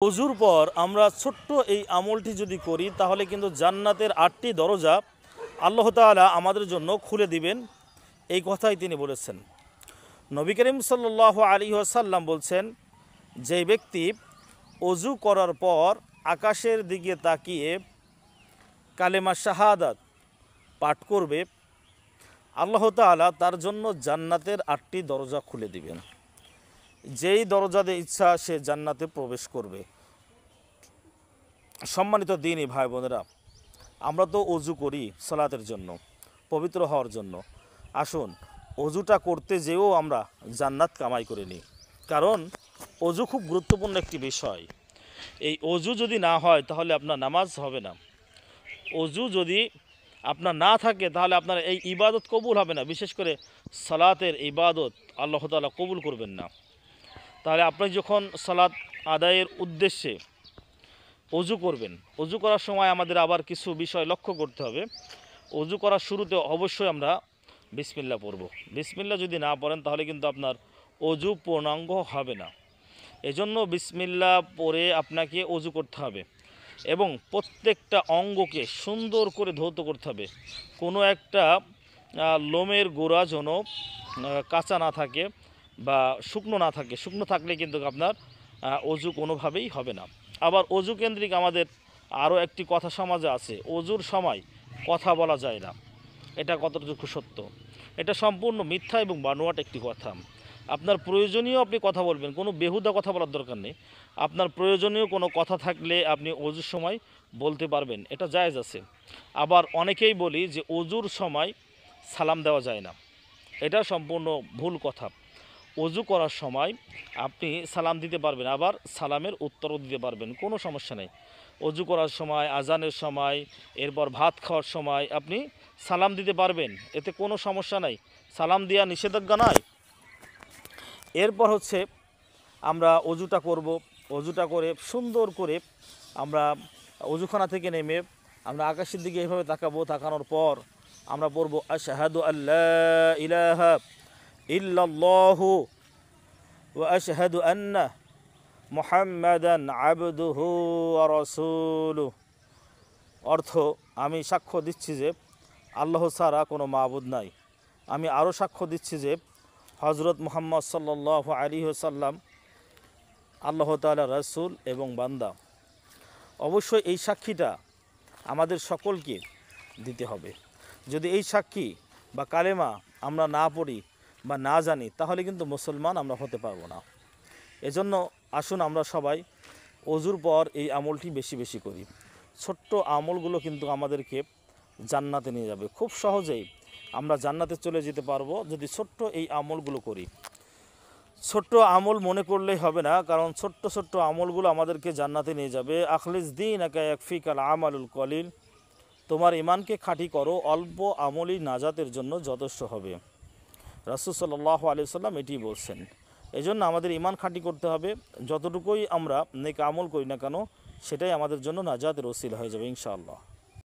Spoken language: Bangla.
ওযুর পর আমরা ছোট্ট এই আমলটি যদি করি তাহলে কিন্তু জান্নাতের 8টি দরজা আল্লাহ তাআলা আমাদের জন্য খুলে দিবেন, এই কথাই তিনি বলেছেন। নবী করিম সাল্লাল্লাহু আলাইহি ওয়াসাল্লাম বলছেন, যে ব্যক্তি ওযু করার পর আকাশের দিকে তাকিয়ে কালেমা শাহাদাত পাঠ করবে, আল্লাহ তাআলা তার জন্য জান্নাতের 8টি দরজা খুলে দিবেন। যেই দরজাতে ইচ্ছা সে জান্নাতে প্রবেশ করবে। সম্মানিত দ্বীনী ভাই বোনেরা, আমরা তো ওযু করি সালাতের জন্য, পবিত্র হওয়ার জন্য। আসুন ওযুটা করতে যেও আমরা জান্নাত কামাই করে নিই, কারণ ওযু খুব গুরুত্বপূর্ণ একটি বিষয়। এই ওযু যদি না হয় তাহলে আপনার নামাজ হবে না। ওযু যদি আপনার না থাকে তাহলে আপনার এই ইবাদত কবুল হবে না। বিশেষ করে সালাতের ইবাদত আল্লাহ তাআলা কবুল করবেন না। তাহলে আপনি যখন সালাত আদায়ের উদ্দেশ্যে ওযু করবেন, ওযু করার সময় আমাদের আবার কিছু বিষয় লক্ষ্য করতে হবে। ওযু করার শুরুতে অবশ্যই আমরা বিসমিল্লাহ পড়ব। বিসমিল্লাহ যদি না পড়েন তাহলে কিন্তু আপনার ওযু পূর্ণাঙ্গ হবে না। এজন্য বিসমিল্লাহ পড়ে আপনাকে ওযু করতে হবে এবং প্রত্যেকটা অঙ্গকে সুন্দর করে ধৌত করতে হবে। কোনো একটা লোমের গোড়া যেন কাঁচা না থাকে বা শুকনো না থাকে। শুকনো থাকলে কিন্তু আপনার ওযু কোনোভাবেই হবে না। আবার ওযু কেন্দ্রিক আমাদের আরও একটি কথা সমাজে আছে, ওযুর সময় কথা বলা যায় না। এটা কতটুকু সত্য? এটা সম্পূর্ণ মিথ্যা এবং বানোয়াট একটি কথা। আপনার প্রয়োজনীয় আপনি কথা বলবেন, কোনো বেহুদা কথা বলার দরকার নেই। আপনার প্রয়োজনীয় কোনো কথা থাকলে আপনি ওযুর সময় বলতে পারবেন, এটা জায়েজ আছে। আবার অনেকেই বলি যে ওযুর সময় সালাম দেওয়া যায় না, এটা সম্পূর্ণ ভুল কথা। ওযু করার সময় আপনি সালাম দিতে পারবেন, আবার সালামের উত্তরও দিতে পারবেন, কোনো সমস্যা নেই। ওযু করার সময়, আজানের সময়, এরপর ভাত খাওয়ার সময় আপনি সালাম দিতে পারবেন, এতে কোনো সমস্যা নাই। সালাম দেওয়া নিষেধাজ্ঞা নয়। এরপর হচ্ছে আমরা ওযুটা করব। ওযুটা করে সুন্দর করে আমরা ওযুখানা থেকে নেমে আমরা আকাশের দিকে এভাবে তাকাবো। তাকানোর পর আমরা পড়ব আশহাদু আল্লা ইলাহা ইল্লাল্লাহু ওয়া আশহাদু আন্না মুহাম্মাদান আবদুহু ওয়া রাসূলুহু। অর্থ, আমি সাক্ষ্য দিচ্ছি যে আল্লাহ ছাড়া কোনো মাবুদ নাই। আমি আরও সাক্ষ্য দিচ্ছি যে হযরত মুহাম্মদ সাল্লাল্লাহু আলাইহি ওয়াসাল্লাম আল্লাহ তাআলার রাসূল এবং বান্দা। অবশ্যই এই সাক্ষীটা আমাদের সকলকে দিতে হবে। যদি এই সাক্ষী বা কালেমা আমরা না পড়ি বা না জানি তাহলে কিন্তু মুসলমান আমরা হতে পারবো না। এজন্য আসুন আমরা সবাই ওযুর পর এই আমলটি বেশি বেশি করি। ছোট্ট আমলগুলো কিন্তু আমাদেরকে জান্নাতে নিয়ে যাবে। খুব সহজেই আমরা জান্নাতে চলে যেতে পারবো যদি ছোট্ট এই আমলগুলো করি। ছোট্ট আমল মনে করলেই হবে না, কারণ ছোট্ট ছোট্ট আমলগুলো আমাদেরকে জান্নাতে নিয়ে যাবে। আখলিস দীনাকা ইয়াকফিকাল আমালুল কলিল। তোমার ঈমানকে খাঁটি করো, অল্প আমলই নাজাতের জন্য যথেষ্ট হবে। রাসূল সাল্লাল্লাহু আলাইহি ওয়াসাল্লাম এটি বলছেন। এজন্য আমাদের ঈমান খাঁটি করতে হবে। যতটুকুই আমরা নেক আমল করি না কেন সেটাই আমাদের জন্য নাজাতের ওসিলা হয়ে যাবে ইনশাআল্লাহ।